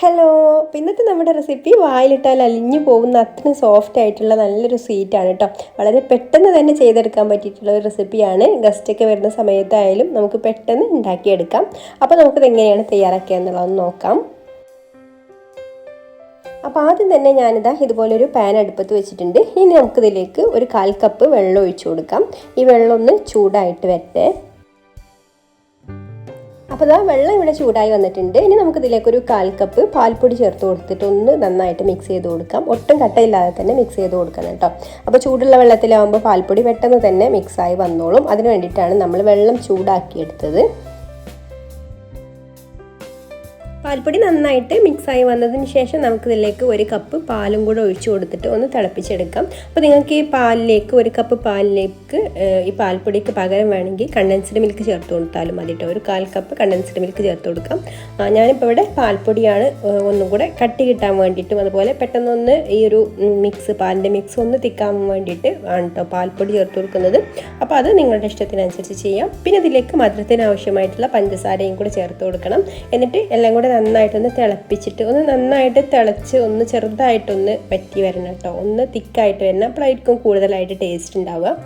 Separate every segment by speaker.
Speaker 1: Hello, ഇന്നത്തെ നമ്മുടെ recipe വായിലിട്ടാൽ അലിഞ്ഞു പോകുന്ന അത്രയും സോഫ്റ്റ് ആയിട്ടുള്ള നല്ലൊരു സ്വീറ്റാണ് കേട്ടോ. വളരെ പെട്ടെന്ന് തന്നെ ചെയ്തെടുക്കാൻ പറ്റിയിട്ടുള്ള ഒരു റെസിപ്പിയാണ്. ഗസ്റ്റൊക്കെ വരുന്ന സമയത്തായാലും നമുക്ക് പെട്ടെന്ന് ഉണ്ടാക്കിയെടുക്കാം. അപ്പോൾ നമുക്കിത് എങ്ങനെയാണ് തയ്യാറാക്കുക എന്നുള്ളതൊന്ന് നോക്കാം. അപ്പോൾ ആദ്യം തന്നെ ഞാനിതാ ഇതുപോലൊരു പാൻ അടുപ്പത്ത് വെച്ചിട്ടുണ്ട്. ഇനി നമുക്കിതിലേക്ക് ഒരു 1/4 കപ്പ് വെള്ളം ഒഴിച്ചു കൊടുക്കാം. ഈ വെള്ളം ഒന്ന് ചൂടായിട്ട് വരട്ടെ. അപ്പോൾ ഇതാ വെള്ളം ഇവിടെ ചൂടായി വന്നിട്ടുണ്ട്. ഇനി നമുക്കിതിലേക്ക് ഒരു 1/4 കപ്പ് പാൽപ്പൊടി ചേർത്ത് കൊടുത്തിട്ട് ഒന്ന് നന്നായിട്ട് മിക്സ് ചെയ്ത് കൊടുക്കാം. ഒട്ടും കട്ടയില്ലാതെ തന്നെ മിക്സ് ചെയ്ത് കൊടുക്കണം കേട്ടോ. അപ്പോൾ ചൂടുള്ള വെള്ളത്തിലാവുമ്പോൾ പാൽപ്പൊടി പെട്ടെന്ന് തന്നെ മിക്സായി വന്നോളും. അതിന് വേണ്ടിയിട്ടാണ് നമ്മൾ വെള്ളം ചൂടാക്കിയെടുത്തത്. പാൽപ്പൊടി നന്നായിട്ട് മിക്സായി വന്നതിന് ശേഷം നമുക്കിതിലേക്ക് 1 കപ്പ് പാലും കൂടെ ഒഴിച്ചു കൊടുത്തിട്ട് ഒന്ന് തിളപ്പിച്ചെടുക്കാം. അപ്പോൾ നിങ്ങൾക്ക് ഈ പാലിലേക്ക് 1 കപ്പ് പാലിലേക്ക് ഈ പാൽപ്പൊടിക്ക് പകരം വേണമെങ്കിൽ കണ്ടൻസ്ഡ് മിൽക്ക് ചേർത്ത് കൊടുത്താലും മതി കേട്ടോ. ഒരു 1/4 കപ്പ് കണ്ടൻസ്ഡ് മിൽക്ക് ചേർത്ത് കൊടുക്കാം. ഞാനിപ്പോൾ ഇവിടെ പാൽപ്പൊടിയാണ് ഒന്നും കൂടെ കട്ടി കിട്ടാൻ വേണ്ടിയിട്ടും അതുപോലെ പെട്ടെന്നൊന്ന് ഈ ഒരു പാലിൻ്റെ മിക്സ് ഒന്ന് തിക്കാൻ വേണ്ടിയിട്ട് ആണ് കേട്ടോ പാൽപ്പൊടി ചേർത്ത് കൊടുക്കുന്നത്. അപ്പോൾ അത് നിങ്ങളുടെ ഇഷ്ടത്തിനനുസരിച്ച് ചെയ്യാം. പിന്നെ ഇതിലേക്ക് മധുരത്തിന് ആവശ്യമായിട്ടുള്ള പഞ്ചസാരയും കൂടെ ചേർത്ത് കൊടുക്കണം. എന്നിട്ട് എല്ലാം കൂടെ നന്നായിട്ടൊന്ന് തിളപ്പിച്ചിട്ട് നന്നായിട്ട് തിളച്ച് ഒന്ന് ചെറുതായിട്ടൊന്ന് വറ്റി വരണം കേട്ടോ. ഒന്ന് തിക്കായിട്ട് വരണം. അപ്പോഴായിരിക്കും കൂടുതലായിട്ട് ടേസ്റ്റ് ഉണ്ടാവുക.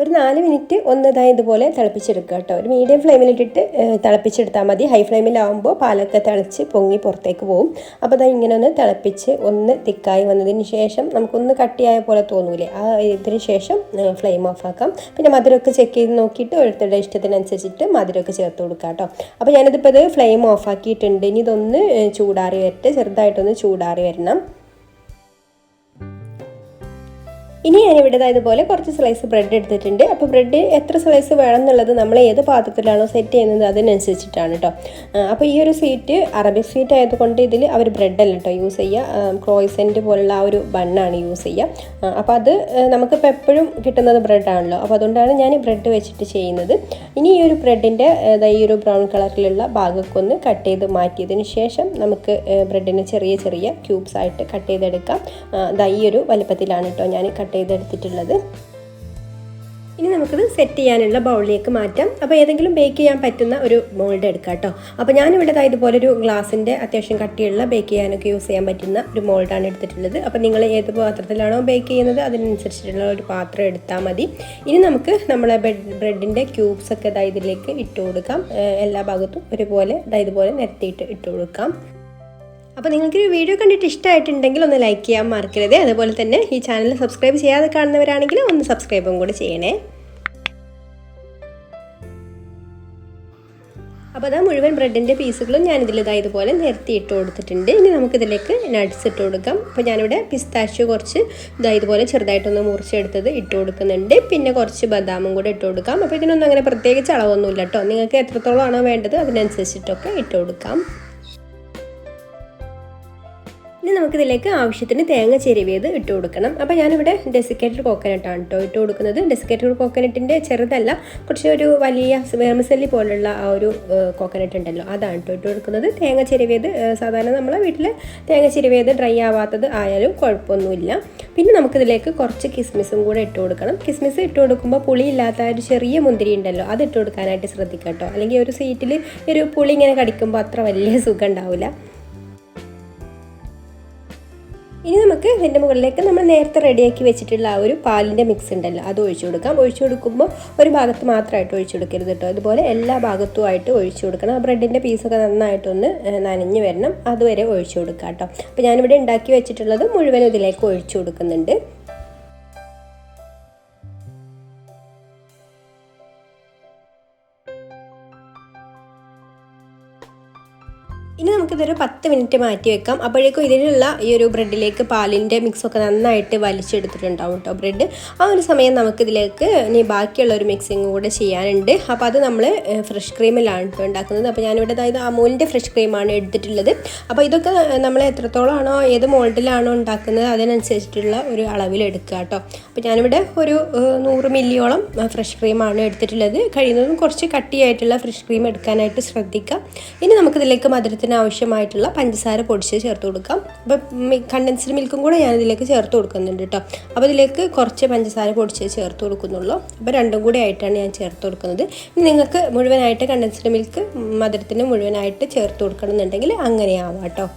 Speaker 1: ഒരു 4 മിനിറ്റ് ഇതുപോലെ തിളപ്പിച്ചെടുക്കുക കേട്ടോ. ഒരു മീഡിയം ഫ്ലെയിമിലിട്ടിട്ട് തിളപ്പിച്ചെടുത്താൽ മതി. ഹൈ ഫ്ലെയിമിലാവുമ്പോൾ പാലൊക്കെ തിളച്ച് പൊങ്ങി പുറത്തേക്ക് പോകും. അപ്പോൾ ഇങ്ങനെ ഒന്ന് തിളപ്പിച്ച് ഒന്ന് തിക്കായി വന്നതിന് ശേഷം നമുക്കൊന്ന് കട്ടിയായ പോലെ തോന്നൂലേ, ഇതിന് ശേഷം ഫ്ലെയിം ഓഫ് ആക്കാം. പിന്നെ മധുരമൊക്കെ ചെക്ക് ചെയ്ത് നോക്കിയിട്ട് ഓരോരുത്തരുടെ ഇഷ്ടത്തിനനുസരിച്ചിട്ട് മധുരമൊക്കെ ചേർത്ത് കൊടുക്കാം കേട്ടോ. അപ്പോൾ ഞാനിതിപ്പോൾ ഫ്ലെയിം ഓഫ് ആക്കിയിട്ടുണ്ട്. ഇനി ഇതൊന്ന് ചൂടാറി വരട്ടെ, ചെറുതായിട്ടൊന്ന് ചൂടാറി വരണം. ഇനി ഞാനിവിടെ ഇതുപോലെ കുറച്ച് സ്ലൈസ് ബ്രെഡ് എടുത്തിട്ടുണ്ട്. അപ്പോൾ ബ്രെഡ് എത്ര സ്ലൈസ് വേണം എന്നുള്ളത് നമ്മൾ ഏത് പാത്രത്തിലാണോ സെറ്റ് ചെയ്യുന്നത് അതിനനുസരിച്ചിട്ടാണ് കേട്ടോ. അപ്പോൾ ഈ ഒരു സ്വീറ്റ് അറബിക് സ്വീറ്റ് ആയതുകൊണ്ട് ഇതിൽ അവർ ബ്രെഡല്ല കേട്ടോ യൂസ് ചെയ്യുക, ക്രോയിസെൻറ്റ് പോലുള്ള ആ ഒരു ബണ്ണാണ് യൂസ് ചെയ്യുക. അപ്പോൾ അത് നമുക്കിപ്പോൾ എപ്പോഴും കിട്ടുന്നത് ബ്രെഡാണല്ലോ. അപ്പോൾ അതുകൊണ്ടാണ് ഞാൻ ബ്രെഡ് വെച്ചിട്ട് ചെയ്യുന്നത്. ഇനി ഈ ഒരു ബ്രെഡിൻ്റെ ഈ ഒരു ബ്രൗൺ കളറിലുള്ള ഭാഗമൊക്കെ ഒന്ന് കട്ട് ചെയ്ത് മാറ്റിയതിന് ശേഷം നമുക്ക് ബ്രെഡിനെ ചെറിയ ചെറിയ ക്യൂബ്സ് ആയിട്ട് കട്ട് ചെയ്തെടുക്കാം. ഈ ഒരു വലുപ്പത്തിലാണ് കേട്ടോ ഞാൻ കട്ട് ചെയ്തെടുത്തിട്ടുള്ളത്. ഇനി നമുക്കിത് സെറ്റ് ചെയ്യാനുള്ള ബൗളിലേക്ക് മാറ്റാം. അപ്പോൾ ഏതെങ്കിലും ബേക്ക് ചെയ്യാൻ പറ്റുന്ന ഒരു മോൾഡ് എടുക്കാം കേട്ടോ. അപ്പോൾ ഞാനിവിടെ ഇതുപോലെ ഒരു ഗ്ലാസിൻ്റെ അത്യാവശ്യം കട്ടിയുള്ള ബേക്ക് ചെയ്യാനൊക്കെ യൂസ് ചെയ്യാൻ പറ്റുന്ന ഒരു മോൾഡാണ് എടുത്തിട്ടുള്ളത്. അപ്പോൾ നിങ്ങൾ ഏത് പാത്രത്തിലാണോ ബേക്ക് ചെയ്യുന്നത് അതിനനുസരിച്ചിട്ടുള്ള ഒരു പാത്രം എടുത്താൽ മതി. ഇനി നമുക്ക് നമ്മളെ ബ്രെഡിൻ്റെ ക്യൂബ്സൊക്കെ ഇതിലേക്ക് ഇട്ട് കൊടുക്കാം. എല്ലാ ഭാഗത്തും ഒരുപോലെ ഇതുപോലെ നിരത്തിയിട്ട് ഇട്ട് കൊടുക്കാം. അപ്പോൾ നിങ്ങൾക്ക് ഈ വീഡിയോ കണ്ടിട്ട് ഇഷ്ടമായിട്ടുണ്ടെങ്കിൽ ഒന്ന് ലൈക്ക് ചെയ്യാൻ മറക്കരുത്. അതുപോലെ തന്നെ ഈ ചാനൽ സബ്സ്ക്രൈബ് ചെയ്യാതെ കാണുന്നവരാണെങ്കിൽ ഒന്ന് സബ്സ്ക്രൈബും കൂടി ചെയ്യണേ. അപ്പോൾ മുഴുവൻ ബ്രെഡിൻ്റെ പീസുകളും ഞാനിതിൽ ഇതുപോലെ നിരത്തി ഇട്ട് കൊടുത്തിട്ടുണ്ട്. ഇനി നമുക്കിതിലേക്ക് നട്ട്സ് ഇട്ട് കൊടുക്കാം. അപ്പോൾ ഞാനിവിടെ പിസ്താഷ്യോ കുറച്ച് ഇതുപോലെ ചെറുതായിട്ടൊന്ന് മുറിച്ചെടുത്തത് ഇട്ട് കൊടുക്കുന്നുണ്ട്. പിന്നെ കുറച്ച് ബദാമും കൂടെ ഇട്ട് കൊടുക്കാം. അപ്പോൾ ഇതിനൊന്നും അങ്ങനെ പ്രത്യേകിച്ച് അളവൊന്നുമില്ല കേട്ടോ. നിങ്ങൾക്ക് എത്രത്തോളമാണോ വേണ്ടത് അതിനനുസരിച്ചിട്ടൊക്കെ ഇട്ട് കൊടുക്കാം. ഇനി നമുക്കിതിലേക്ക് ആവശ്യത്തിന് തേങ്ങ ചിരവിയത് ഇട്ട് കൊടുക്കണം. അപ്പോൾ ഞാനിവിടെ ഡെസിക്കേറ്റഡ് കോക്കനട്ടാണ് കേട്ടോ ഇട്ട് കൊടുക്കുന്നത്. ഡെസിക്കേറ്റഡ് കോക്കനട്ടിൻ്റെ ചെറുതല്ല, കുറച്ച് ഒരു വലിയ വേർമിസെല്ലി പോലുള്ള ആ ഒരു കോക്കനട്ട് ഉണ്ടല്ലോ, അതാണ് കേട്ടോ ഇട്ട് കൊടുക്കുന്നത്. തേങ്ങ ചിരവിയത് സാധാരണ നമ്മളെ വീട്ടിൽ തേങ്ങ ചിരവിയത് ഡ്രൈ ആവാത്തത് ആയാലും കുഴപ്പമൊന്നുമില്ല. പിന്നെ നമുക്കിതിലേക്ക് കുറച്ച് കിസ്മിസും കൂടെ ഇട്ട് കൊടുക്കണം. കിസ്മിസ് ഇട്ട് കൊടുക്കുമ്പോൾ പുളിയില്ലാത്ത ഒരു ചെറിയ മുന്തിരി ഉണ്ടല്ലോ, അത് ഇട്ട് കൊടുക്കാനായിട്ട് ശ്രദ്ധിക്കാം കേട്ടോ. അല്ലെങ്കിൽ ഒരു സ്വീറ്റിൽ ഒരു പുളി ഇങ്ങനെ കടിക്കുമ്പോൾ അത്ര വലിയ സുഖം ഉണ്ടാവില്ല. ഇനി നമുക്ക് ഇതിൻ്റെ മുകളിലേക്ക് നമ്മൾ നേരത്തെ റെഡിയാക്കി വെച്ചിട്ടുള്ള ആ ഒരു പാലിൻ്റെ മിക്സ് ഉണ്ടല്ലോ അത് ഒഴിച്ചു കൊടുക്കാം. ഒഴിച്ചു കൊടുക്കുമ്പോൾ ഒരു ഭാഗത്ത് മാത്രമായിട്ട് ഒഴിച്ചു കൊടുക്കരുത് കേട്ടോ. ഇതുപോലെ എല്ലാ ഭാഗത്തുമായിട്ട് ഒഴിച്ചു കൊടുക്കണം. ആ ബ്രെഡിൻ്റെ പീസൊക്കെ നന്നായിട്ടൊന്ന് നനഞ്ഞ് വരണം, അതുവരെ ഒഴിച്ചു കൊടുക്കാം കേട്ടോ. അപ്പോൾ ഞാനിവിടെ ഉണ്ടാക്കി വെച്ചിട്ടുള്ളത് മുഴുവനും ഇതിലേക്ക് ഒഴിച്ചു കൊടുക്കുന്നുണ്ട്. ഇനി നമുക്കിതൊരു 10 മിനിറ്റ് മാറ്റി വെക്കാം. അപ്പോഴേക്കും ഇതിലുള്ള ഈ ഒരു ബ്രെഡിലേക്ക് പാലിൻ്റെ മിക്സൊക്കെ നന്നായിട്ട് വലിച്ചെടുത്തിട്ടുണ്ടാവും കേട്ടോ ബ്രെഡ്. ആ ഒരു സമയം നമുക്കിതിലേക്ക് ഇനി ബാക്കിയുള്ള ഒരു മിക്സിങ് കൂടെ ചെയ്യാനുണ്ട്. അപ്പോൾ അത് നമ്മൾ ഫ്രഷ് ക്രീമിലാണ് കേട്ടോ ഉണ്ടാക്കുന്നത്. അപ്പോൾ ഞാനിവിടെ അമൂലിൻ്റെ ഫ്രഷ് ക്രീമാണ് എടുത്തിട്ടുള്ളത്. അപ്പോൾ ഇതൊക്കെ നമ്മൾ എത്രത്തോളമാണോ ഏത് മോൾഡിലാണോ ഉണ്ടാക്കുന്നത് അതിനനുസരിച്ചിട്ടുള്ള ഒരു അളവിലെടുക്കുക കേട്ടോ. അപ്പോൾ ഞാനിവിടെ ഒരു 100 മില്ലിയോളം ഫ്രഷ് ക്രീമാണ് എടുത്തിട്ടുള്ളത്. കഴിയുന്നതും കുറച്ച് കട്ടിയായിട്ടുള്ള ഫ്രഷ് ക്രീം എടുക്കാനായിട്ട് ശ്രദ്ധിക്കാം. ഇനി നമുക്കിതിലേക്ക് മധുരത്തിന് മധുരത്തിന് ആവശ്യമായിട്ടുള്ള പഞ്ചസാര പൊടിച്ച് ചേർത്ത് കൊടുക്കാം. അപ്പോൾ കണ്ടൻസ്ഡ് മിൽക്കും കൂടെ ഞാനിതിലേക്ക് ചേർത്ത് കൊടുക്കുന്നുണ്ട് കേട്ടോ. അപ്പോൾ ഇതിലേക്ക് കുറച്ച് പഞ്ചസാര പൊടിച്ച് ചേർത്ത് കൊടുക്കുന്നുള്ളൂ. അപ്പോൾ രണ്ടും കൂടി ആയിട്ടാണ് ഞാൻ ചേർത്ത് കൊടുക്കുന്നത്. ഇനി നിങ്ങൾക്ക് മുഴുവനായിട്ട് കണ്ടൻസ്ഡ് മിൽക്ക് മധുരത്തിന് മുഴുവനായിട്ട് ചേർത്ത് കൊടുക്കണമെന്നുണ്ടെങ്കിൽ അങ്ങനെയാവാം കേട്ടോ.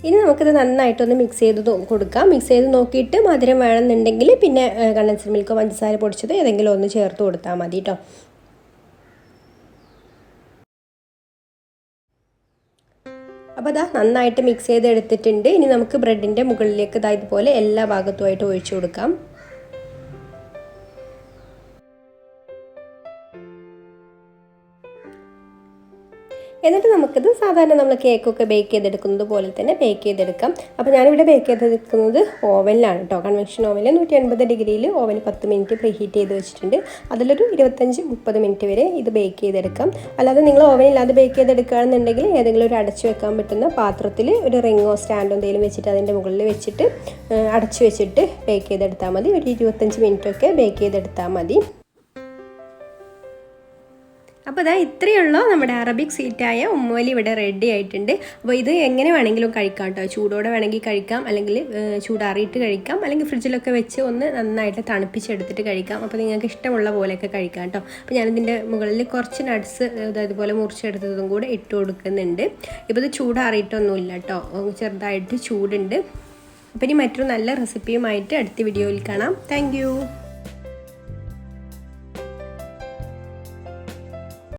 Speaker 1: ഇനി നമുക്കിത് നന്നായിട്ടൊന്ന് മിക്സ് ചെയ്ത് കൊടുക്കാം. മിക്സ് ചെയ്ത് നോക്കിയിട്ട് മധുരം വേണമെന്നുണ്ടെങ്കിൽ പിന്നെ കണ്ടൻസ്ഡ് മിൽക്കോ പഞ്ചസാര പൊടിച്ചത് ഏതെങ്കിലും ഒന്ന് ചേർത്ത് കൊടുത്താൽ മതി കേട്ടോ. അപ്പോൾ അതാ നന്നായിട്ട് മിക്സ് ചെയ്ത് എടുത്തിട്ടുണ്ട്. ഇനി നമുക്ക് ബ്രെഡിൻ്റെ മുകളിലേക്ക് ഇതുപോലെ എല്ലാ ഭാഗത്തുമായിട്ട് ഒഴിച്ചു കൊടുക്കാം. എന്നിട്ട് നമുക്കിത് സാധാരണ നമ്മൾ കേക്കൊക്കെ ബേക്ക് ചെയ്തെടുക്കുന്നത് പോലെ തന്നെ ബേക്ക് ചെയ്തെടുക്കാം. അപ്പോൾ ഞാനിവിടെ ബേക്ക് ചെയ്തെടുക്കുന്നത് ഓവനിലാണ് കേട്ടോ. കൺവെൻഷൻ ഓവനിൽ 180 ഡിഗ്രിയിൽ ഓവൻ 10 മിനിറ്റ് പ്രീ ഹീറ്റ് ചെയ്ത് വെച്ചിട്ടുണ്ട്. അതിലൊരു 25-30 മിനിറ്റ് വരെ ഇത് ബേക്ക് ചെയ്തെടുക്കാം. അല്ലാതെ നിങ്ങൾ ഓവനില്ലാതെ ബേക്ക് ചെയ്തെടുക്കുകയാണെന്നുണ്ടെങ്കിൽ ഏതെങ്കിലും ഒരു അടച്ചു വെക്കാൻ പറ്റുന്ന പാത്രത്തിൽ ഒരു റിങ്ങോ സ്റ്റാൻഡോ എന്തെങ്കിലും വെച്ചിട്ട് അതിൻ്റെ മുകളിൽ വെച്ചിട്ട് അടച്ചു വെച്ചിട്ട് ബേക്ക് ചെയ്തെടുത്താൽ മതി. ഒരു 25 മിനിറ്റൊക്കെ ബേക്ക് ചെയ്തെടുത്താൽ മതി. അപ്പോൾ അതാ ഇത്രയുള്ള നമ്മുടെ അറബിക് സ്വീറ്റായ ഉമ്മോലി ഇവിടെ റെഡി ആയിട്ടുണ്ട്. അപ്പോൾ ഇത് എങ്ങനെ വേണമെങ്കിലും കഴിക്കാം കേട്ടോ. ചൂടോടെ വേണമെങ്കിൽ കഴിക്കാം, അല്ലെങ്കിൽ ചൂടാറിയിട്ട് കഴിക്കാം, അല്ലെങ്കിൽ ഫ്രിഡ്ജിലൊക്കെ വെച്ച് ഒന്ന് നന്നായിട്ട് തണുപ്പിച്ചെടുത്തിട്ട് കഴിക്കാം. അപ്പോൾ നിങ്ങൾക്ക് ഇഷ്ടമുള്ള പോലെയൊക്കെ കഴിക്കാം കേട്ടോ. അപ്പോൾ ഞാനിതിൻ്റെ മുകളിൽ കുറച്ച് നട്ട്സ് അതുപോലെ മുറിച്ചെടുത്തതും കൂടെ ഇട്ട് കൊടുക്കുന്നുണ്ട്. ഇപ്പോൾ ഇത് ചൂടാറിയിട്ടൊന്നുമില്ല കേട്ടോ, ചെറുതായിട്ട് ചൂടുണ്ട്. അപ്പോൾ ഇനി മറ്റൊരു നല്ല റെസിപ്പിയുമായിട്ട് അടുത്ത വീഡിയോയിൽ കാണാം. താങ്ക്